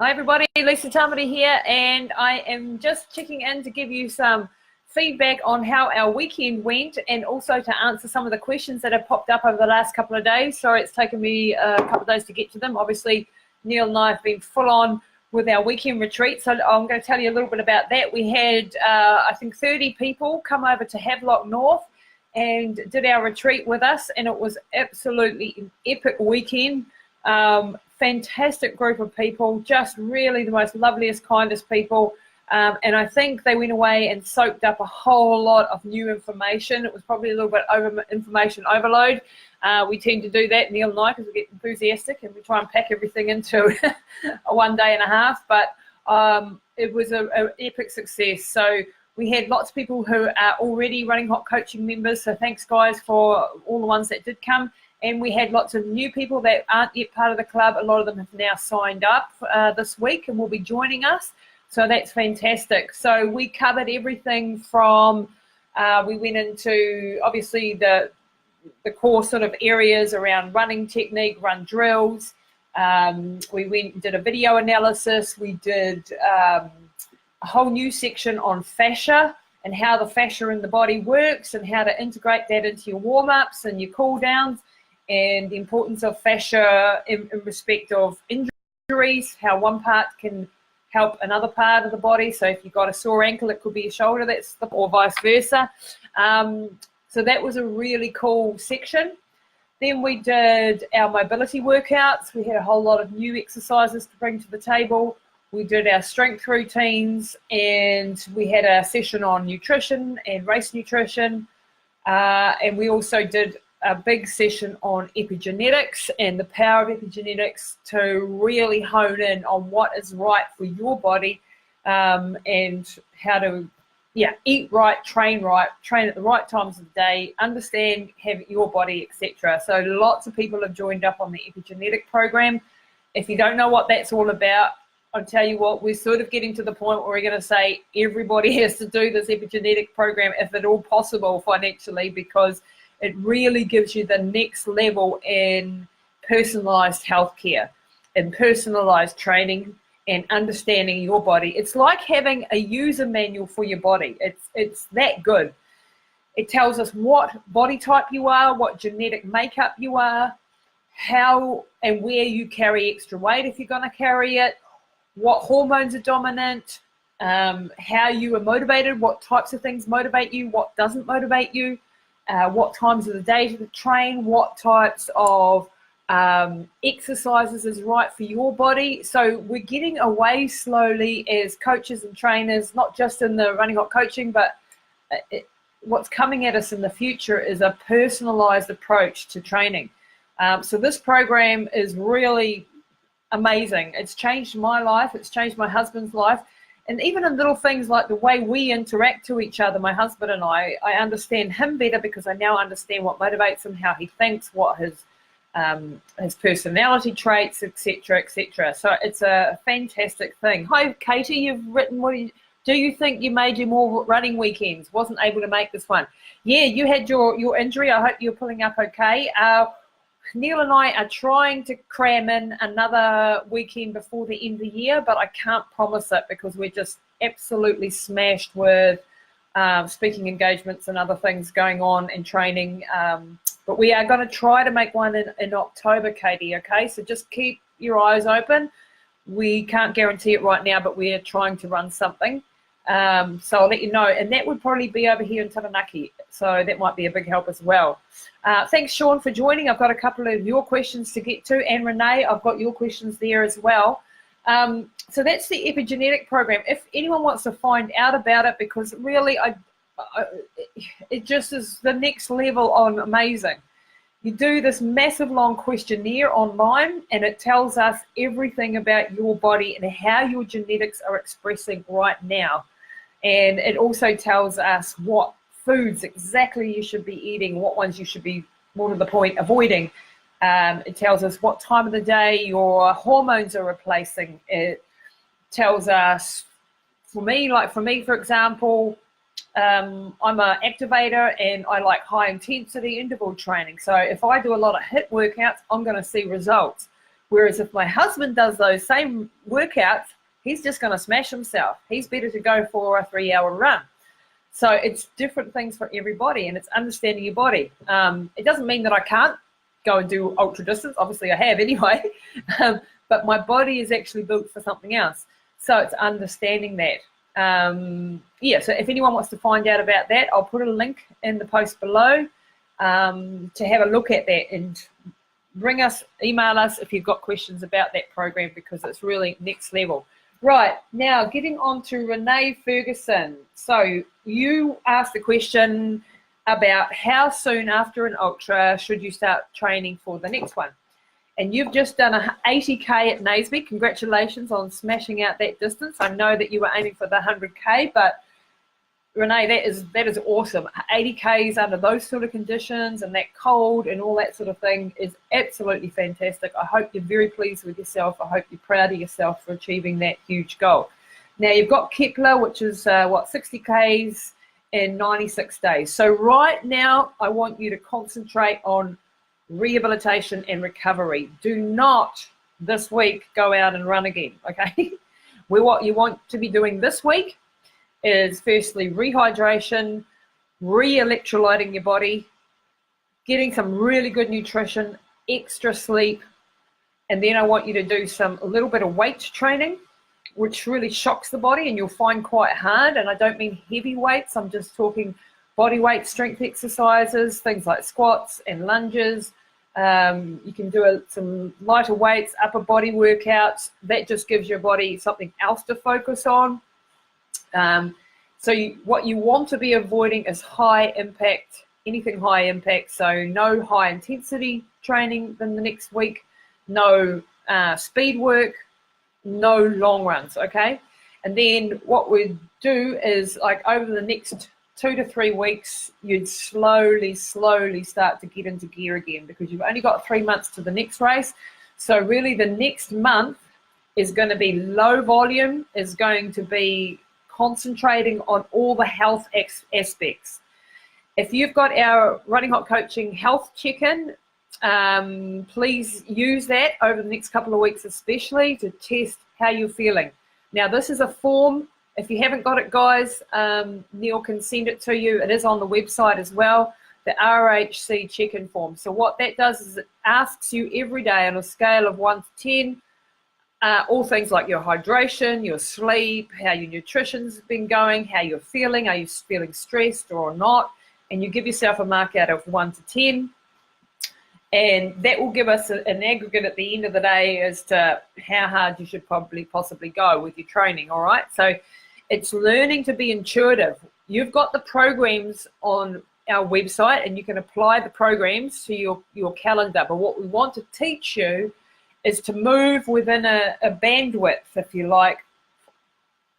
Hi everybody, Lisa Tamati here, and I am just checking in to give you some feedback on how our weekend went and also to answer some of the questions that have popped up over the last couple of days. Sorry it's taken me a couple of days to get to them. Obviously, Neil and I have been full on with our weekend retreat, so I'm going to tell you a little bit about that. We had, I think, 30 people come over to Havelock North and did our retreat with us, and it was absolutely an epic weekend. Fantastic group of people, just really the most loveliest, kindest people, and I think they went away and soaked up a whole lot of new information. It was probably a little bit information overload. We tend to do that, Neil and I, because we get enthusiastic and we try and pack everything into a 1 day and a half, but it was an epic success. So we had lots of people who are already Running Hot coaching members, so thanks guys for all the ones that did come. And we had lots of new people that aren't yet part of the club. A lot of them have now signed up this week and will be joining us. So that's fantastic. So we covered everything from, we went into obviously the core sort of areas around running technique, run drills. We went and did a video analysis. We did a whole new section on fascia and how the fascia in the body works and how to integrate that into your warm-ups and your cool-downs, and the importance of fascia in respect of injuries, how one part can help another part of the body. So if you've got a sore ankle, it could be a shoulder, or vice versa. So that was a really cool section. Then we did our mobility workouts. We had a whole lot of new exercises to bring to the table. We did our strength routines, and we had a session on nutrition and race nutrition. And we also did a big session on epigenetics and the power of epigenetics to really hone in on what is right for your body, and how to eat right, train at the right times of the day, understand your body, etc. So lots of people have joined up on the epigenetic program. If you don't know what that's all about, I'll tell you what, we're sort of getting to the point where we're going to say everybody has to do this epigenetic program if at all possible financially, because it really gives you the next level in personalised healthcare and personalised training and understanding your body. It's like having a user manual for your body. It's that good. It tells us what body type you are, what genetic makeup you are, how and where you carry extra weight if you're going to carry it, what hormones are dominant, how you are motivated, what types of things motivate you, what doesn't motivate you, what times of the day to train, what types of exercises is right for your body. So we're getting away slowly as coaches and trainers, not just in the Running Hot coaching, but what's coming at us in the future is a personalized approach to training. So this program is really amazing. It's changed my life. It's changed my husband's life. And even in little things like the way we interact to each other, my husband and I understand him better because I now understand what motivates him, how he thinks, what his personality traits, etc., etc. So it's a fantastic thing. Hi, Katie, you've written, do you think you made your more running weekends? Wasn't able to make this one. Yeah, you had your injury. I hope you're pulling up okay. Neil and I are trying to cram in another weekend before the end of the year, but I can't promise it because we're just absolutely smashed with speaking engagements and other things going on and training. But we are going to try to make one in October, Katie, okay? So just keep your eyes open. We can't guarantee it right now, but we are trying to run something. So I'll let you know. And that would probably be over here in Taranaki. So that might be a big help as well. Thanks, Sean, for joining. I've got a couple of your questions to get to. And Renee, I've got your questions there as well. So that's the epigenetic program. If anyone wants to find out about it, because really it just is the next level on amazing. You do this massive long questionnaire online, and it tells us everything about your body and how your genetics are expressing right now. And it also tells us what foods exactly you should be eating, what ones you should be, more to the point, avoiding. It tells us what time of the day your hormones are replacing. It tells us, for me, for example, I'm an activator and I like high intensity interval training. So if I do a lot of HIIT workouts, I'm going to see results. Whereas if my husband does those same workouts, he's just going to smash himself. He's better to go for a 3-hour run. So it's different things for everybody, and it's understanding your body. It doesn't mean that I can't go and do ultra distance. Obviously I have anyway, but my body is actually built for something else. So it's understanding that. Yeah, so if anyone wants to find out about that, I'll put a link in the post below to have a look at that, and email us if you've got questions about that program, because it's really next level. Right, now getting on to Renee Ferguson. So you asked the question about how soon after an ultra should you start training for the next one. And you've just done a 80K at Naseby. Congratulations on smashing out that distance. I know that you were aiming for the 100K, but Renee, that is awesome. 80Ks under those sort of conditions and that cold and all that sort of thing is absolutely fantastic. I hope you're very pleased with yourself. I hope you're proud of yourself for achieving that huge goal. Now you've got Kepler, which is 60Ks in 96 days. So right now I want you to concentrate on rehabilitation and recovery. Do not this week go out and run again, okay? What you want to be doing this week is firstly rehydration, re-electrolyting your body, getting some really good nutrition, extra sleep, and then I want you to do a little bit of weight training, which really shocks the body and you'll find quite hard. And I don't mean heavy weights, I'm just talking body weight strength exercises, things like squats and lunges. You can do some lighter weights, upper body workouts. That just gives your body something else to focus on. So what you want to be avoiding is high impact, anything high impact. So no high intensity training in the next week, no speed work, no long runs, okay? And then what we'd do is, like, over the next 2 to 3 weeks, you'd slowly start to get into gear again, because you've only got 3 months to the next race. So really the next month is going to be low volume, is going to be concentrating on all the health aspects. If you've got our Running Hot Coaching health check-in, please use that over the next couple of weeks, especially to test how you're feeling. Now this is a form. If you haven't got it, guys, Neil can send it to you. It is on the website as well, the RHC check-in form. So what that does is it asks you every day on a scale of 1 to 10, all things like your hydration, your sleep, how your nutrition's been going, how you're feeling, are you feeling stressed or not, and you give yourself a mark out of 1 to 10. And that will give us an aggregate at the end of the day as to how hard you should possibly go with your training, all right? So it's learning to be intuitive. You've got the programs on our website and you can apply the programs to your calendar. But what we want to teach you is to move within a bandwidth, if you like,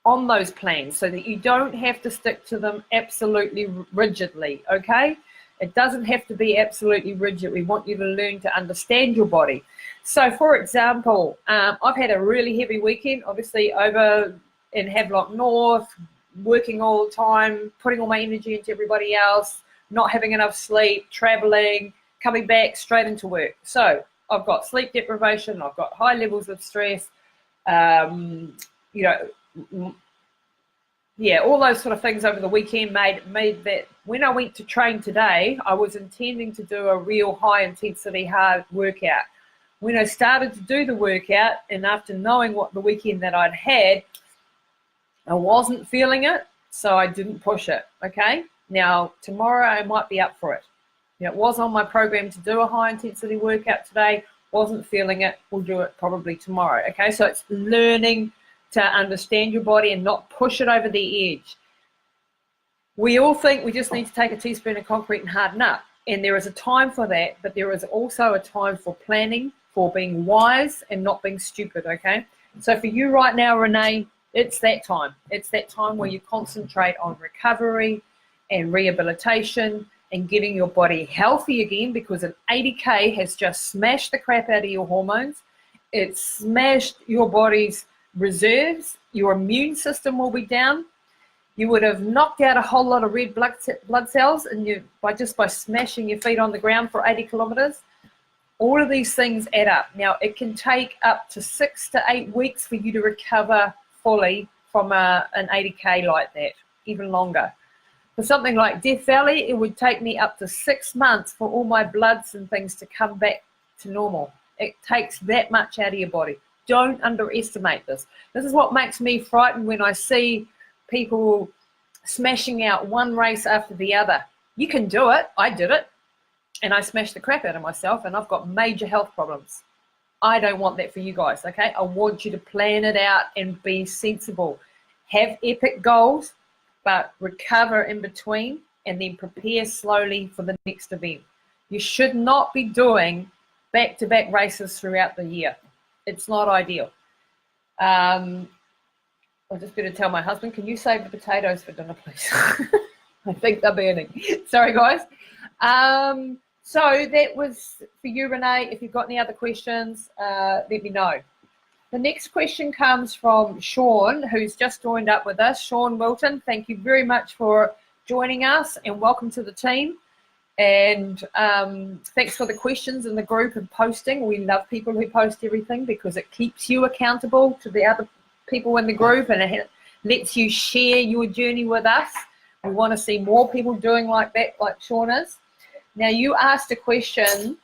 on those plans so that you don't have to stick to them absolutely rigidly, okay? It doesn't have to be absolutely rigid. We want you to learn to understand your body. So, for example, I've had a really heavy weekend, obviously over in Havelock North, working all the time, putting all my energy into everybody else, not having enough sleep, traveling, coming back straight into work. So I've got sleep deprivation, I've got high levels of stress, yeah, all those sort of things over the weekend made that when I went to train today, I was intending to do a real high intensity hard workout. When I started to do the workout, and after knowing what the weekend that I'd had, I wasn't feeling it, so I didn't push it, okay? Now, tomorrow I might be up for it. You know, it was on my program to do a high intensity workout today, wasn't feeling it, we'll do it probably tomorrow, okay? So it's learning to understand your body and not push it over the edge. We all think we just need to take a teaspoon of concrete and harden up, and there is a time for that, but there is also a time for planning, for being wise and not being stupid, okay? So for you right now, Renee, it's that time. It's that time where you concentrate on recovery and rehabilitation and getting your body healthy again, because an 80K has just smashed the crap out of your hormones. It's smashed your body's reserves. Your immune system will be down. You would have knocked out a whole lot of red blood cells and by smashing your feet on the ground for 80 kilometers. All of these things add up. Now, it can take up to 6 to 8 weeks for you to recover fully from an 80K like that, even longer. For something like Death Valley, it would take me up to 6 months for all my bloods and things to come back to normal. It takes that much out of your body. Don't underestimate this. This is what makes me frightened when I see people smashing out one race after the other. You can do it. I did it. And I smashed the crap out of myself, and I've got major health problems. I don't want that for you guys, okay? I want you to plan it out and be sensible. Have epic goals, but recover in between, and then prepare slowly for the next event. You should not be doing back-to-back races throughout the year. It's not ideal. I'm just going to tell my husband, can you save the potatoes for dinner, please? I think they're burning. Sorry, guys. So that was for you, Renee. If you've got any other questions, let me know. The next question comes from Sean, who's just joined up with us. Sean Wilton, thank you very much for joining us, and welcome to the team. And thanks for the questions in the group and posting. We love people who post everything because it keeps you accountable to the other people in the group, and it lets you share your journey with us. We want to see more people doing like that, like Sean is. Now, you asked a question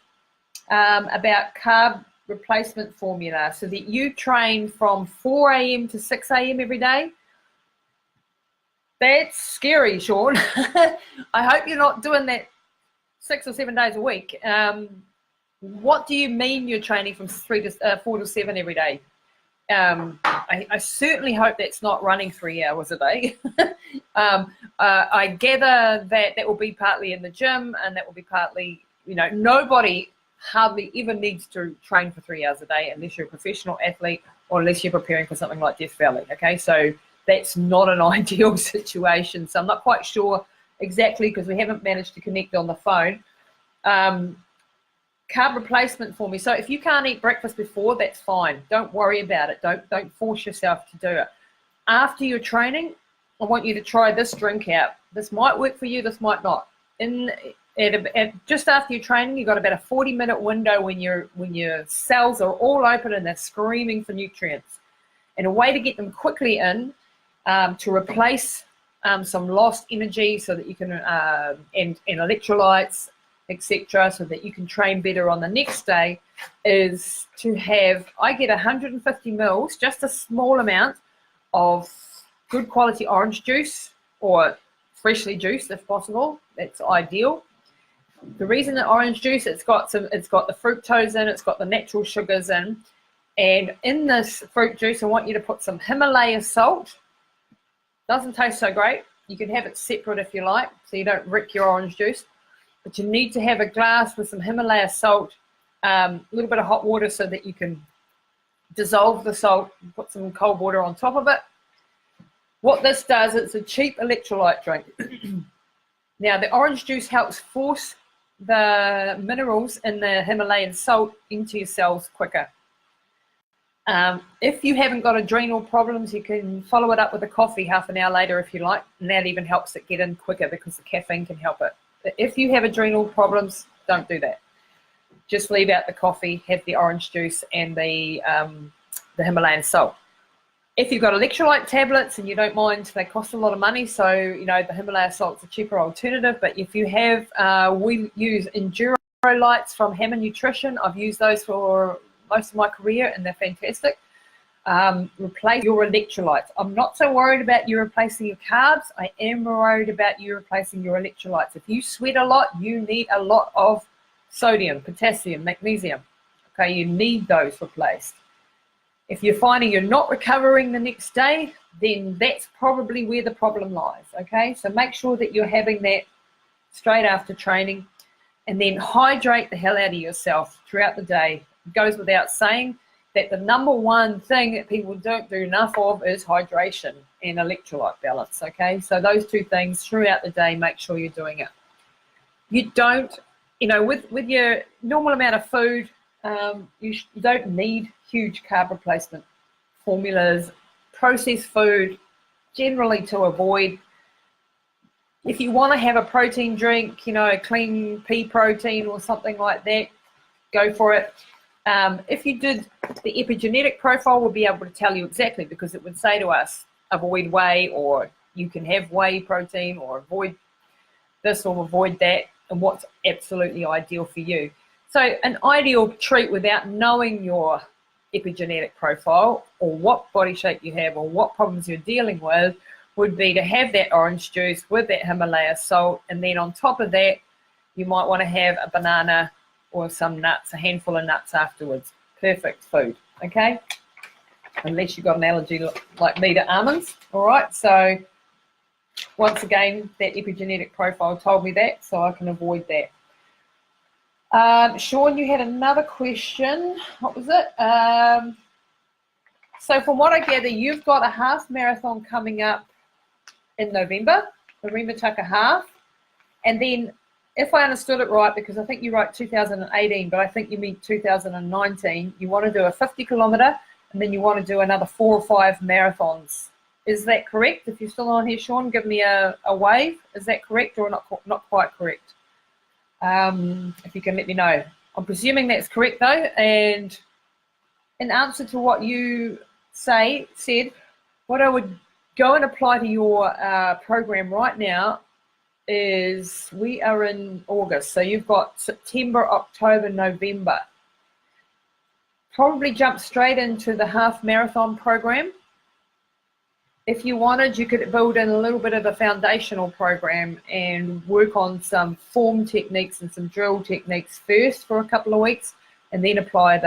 about carb replacement formula, so that you train from 4 a.m. to 6 a.m. every day. That's scary, Sean. I hope you're not doing that 6 or 7 days a week. What do you mean you're training from 4 to 7 every day? I certainly hope that's not running 3 hours a day. I gather that will be partly in the gym, and that will be partly, nobody hardly ever needs to train for 3 hours a day unless you're a professional athlete or unless you're preparing for something like Death Valley, okay? So that's not an ideal situation. So I'm not quite sure exactly, because we haven't managed to connect on the phone. Carb replacement for me. So if you can't eat breakfast before, that's fine. Don't worry about it. Don't force yourself to do it. After your training, I want you to try this drink out. This might work for you, this might not. Just after your training, you've got about a 40-minute window when your cells are all open and they're screaming for nutrients. And a way to get them quickly in to replace some lost energy, so that you can and electrolytes, etc., so that you can train better on the next day, is to have, I get 150 mils, just a small amount of good quality orange juice, or freshly juiced if possible. That's ideal. The reason that orange juice, it's got the fructose in, it's got the natural sugars in, and in this fruit juice I want you to put some Himalaya salt. Doesn't taste so great. You can have it separate if you like, so you don't wreck your orange juice. But you need to have a glass with some Himalaya salt, a little bit of hot water so that you can dissolve the salt and put some cold water on top of it. What this does, it's a cheap electrolyte drink. Now, the orange juice helps force the minerals in the Himalayan salt into your cells quicker. If you haven't got adrenal problems, you can follow it up with a coffee half an hour later if you like, and that even helps it get in quicker because the caffeine can help it. But if you have adrenal problems, don't do that. Just leave out the coffee, have the orange juice and the Himalayan salt. If you've got electrolyte tablets and you don't mind, they cost a lot of money, so the Himalaya salt's a cheaper alternative. But if you have, we use Enduro Lights from Hammer Nutrition. I've used those for most of my career and they're fantastic. Replace your electrolytes. I'm not so worried about you replacing your carbs. I am worried about you replacing your electrolytes. If you sweat a lot, you need a lot of sodium, potassium, magnesium. Okay, you need those replaced. If you're finding you're not recovering the next day, then that's probably where the problem lies, okay? So make sure that you're having that straight after training, and then hydrate the hell out of yourself throughout the day. It goes without saying that the number one thing that people don't do enough of is hydration and electrolyte balance, okay? So those two things throughout the day, make sure you're doing it. You don't, with your normal amount of food, you don't need huge carb replacement formulas. Processed food, generally to avoid. If you want to have a protein drink, a clean pea protein or something like that, go for it. If you did the epigenetic profile, we'll be able to tell you exactly, because it would say to us, avoid whey, or you can have whey protein, or avoid this or avoid that, and what's absolutely ideal for you. So an ideal treat without knowing your epigenetic profile or what body shape you have or what problems you're dealing with would be to have that orange juice with that Himalaya salt, and then on top of that you might want to have a banana or some nuts, a handful of nuts afterwards. Perfect food, okay? Unless you've got an allergy like me to almonds. All right, so once again, that epigenetic profile told me that, so I can avoid that. Sean, you had another question. What was it? So from what I gather, you've got a half marathon coming up in November, the Remataka half. And then, if I understood it right, because I think you wrote 2018, but I think you mean 2019, you want to do a 50-kilometre, and then you want to do another 4 or 5 marathons. Is that correct? If you're still on here, Sean, give me a wave. Is that correct or not quite correct? If you can let me know. I'm presuming that's correct though. And in answer to what you said, what I would go and apply to your program right now is, we are in August, so you've got September, October, November. Probably jump straight into the half marathon program. If you wanted, you could build in a little bit of a foundational program and work on some form techniques and some drill techniques first for a couple of weeks, and then apply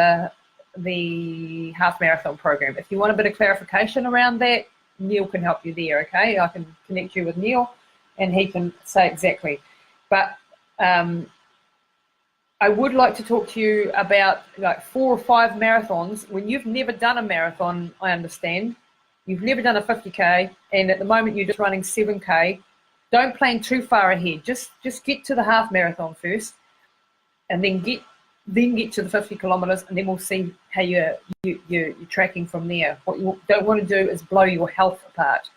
the half marathon program. If you want a bit of clarification around that, Neil can help you there, okay? I can connect you with Neil and he can say exactly. But I would like to talk to you about like 4 or 5 marathons. When you've never done a marathon, I understand. You've never done a 50K, and at the moment you're just running 7K. Don't plan too far ahead. Just get to the half marathon first, and then get to the 50 kilometers, and then we'll see how you're tracking from there. What you don't want to do is blow your health apart,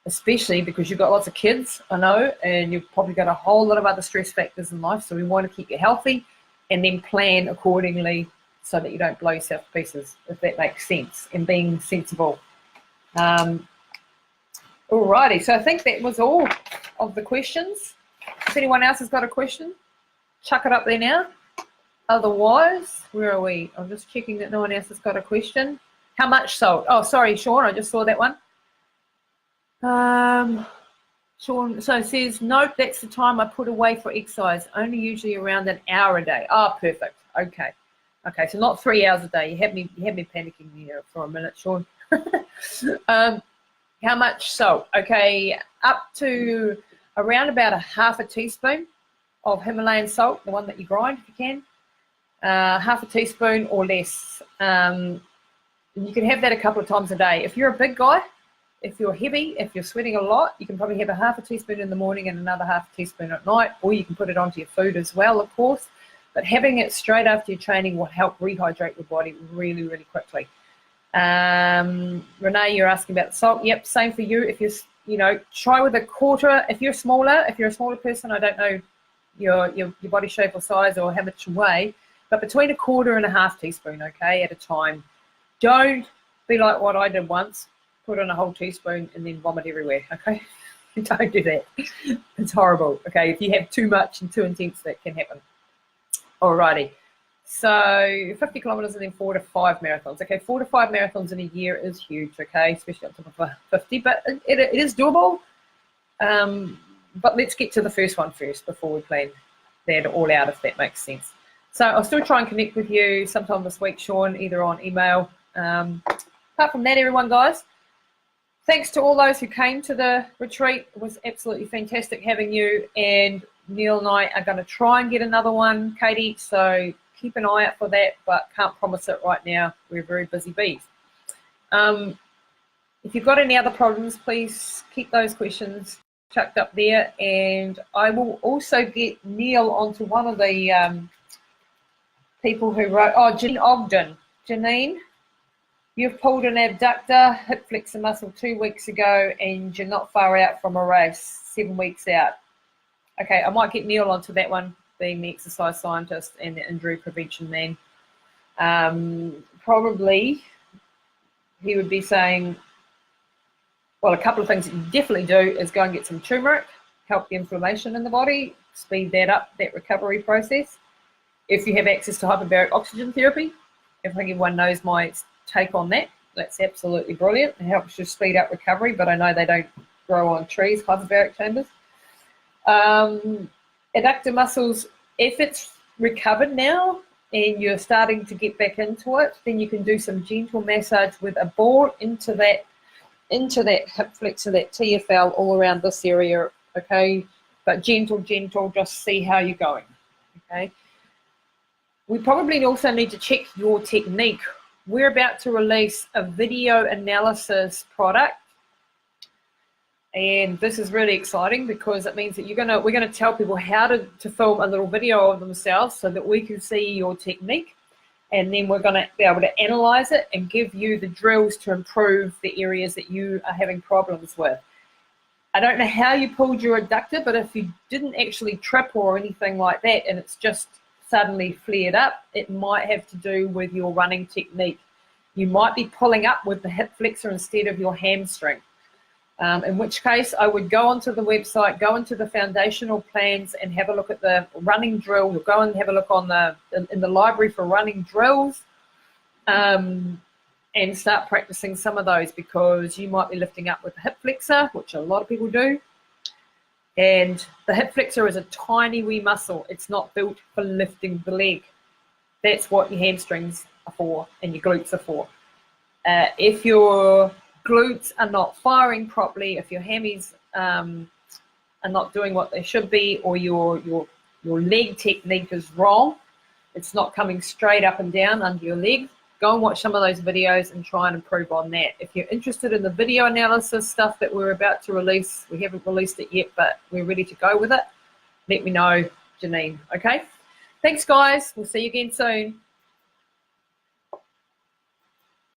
especially because you've got lots of kids, I know, and you've probably got a whole lot of other stress factors in life. So we want to keep you healthy, and then plan accordingly so that you don't blow yourself to pieces, if that makes sense, and being sensible. Alrighty, so I think that was all of the questions. If anyone else has got a question, chuck it up there now. Otherwise, where are we? I'm just checking that no one else has got a question. How much salt? Oh, sorry, Sean, I just saw that one. Sean, so it says, nope, that's the time I put away for exercise, only usually around an hour a day. Oh, perfect. Okay. Okay, so not 3 hours a day. You had me panicking here for a minute, Sean. How much salt? Okay, up to around about a half a teaspoon of Himalayan salt, the one that you grind if you can. Half a teaspoon or less. You can have that a couple of times a day. If you're a big guy, if you're heavy, if you're sweating a lot, you can probably have a half a teaspoon in the morning and another half a teaspoon at night, or you can put it onto your food as well, of course. But having it straight after your training will help rehydrate your body really, really quickly. Renee, you're asking about the salt. Yep, same for you. If you're, try with a quarter. If you're a smaller person, I don't know your body shape or size or how much you weigh, but between a quarter and a half teaspoon, okay, at a time. Don't be like what I did once, put on a whole teaspoon and then vomit everywhere, okay? Don't do that. It's horrible, okay? If you have too much and too intense, that can happen. Alrighty. So 50 kilometers and then 4 to 5 marathons. Okay, 4 to 5 marathons in a year is huge, okay, especially up to 50, but it is doable. But let's get to the first one first before we plan that all out, if that makes sense. So I'll still try and connect with you sometime this week, Sean, either on email. Apart from that, everyone, guys, thanks to all those who came to the retreat. It was absolutely fantastic having you, and Neil and I are going to try and get another one, Katie, so keep an eye out for that, but can't promise it right now. We're very busy bees. If you've got any other problems, please keep those questions chucked up there, and I will also get Neil onto one of the people who wrote, Janine Ogden. Janine, you've pulled an abductor, hip flexor muscle 2 weeks ago, and you're not far out from a race, 7 weeks out. Okay, I might get Neil onto that one being the exercise scientist and the injury prevention man. Probably he would be saying, well, a couple of things that you definitely do is go and get some turmeric, help the inflammation in the body, speed that up, that recovery process. If you have access to hyperbaric oxygen therapy, I think everyone knows my take on that. That's absolutely brilliant. It helps you speed up recovery, but I know they don't grow on trees, hyperbaric chambers. Adductor muscles, if it's recovered now and you're starting to get back into it, then you can do some gentle massage with a ball into that hip flexor, that TFL, all around this area, okay? But gentle, just see how you're going, okay? We probably also need to check your technique. We're about to release a video analysis product, and this is really exciting because it means that we're gonna tell people how to film a little video of themselves so that we can see your technique, and then we're gonna be able to analyze it and give you the drills to improve the areas that you are having problems with. I don't know how you pulled your adductor, but if you didn't actually trip or anything like that and it's just suddenly flared up, it might have to do with your running technique. You might be pulling up with the hip flexor instead of your hamstring. In which case I would go onto the website, go into the foundational plans and have a look at the running drill. You'll go and have a look in the library for running drills, and start practicing some of those, because you might be lifting up with the hip flexor, which a lot of people do. And the hip flexor is a tiny wee muscle. It's not built for lifting the leg. That's what your hamstrings are for and your glutes are for. If your glutes are not firing properly, if your hammies are not doing what they should be, or your leg technique is wrong, it's not coming straight up and down under your leg, go and watch some of those videos and try and improve on that. If you're interested in the video analysis stuff that we're about to release, we haven't released it yet, but we're ready to go with it, let me know, Janine, okay? Thanks, guys. We'll see you again soon.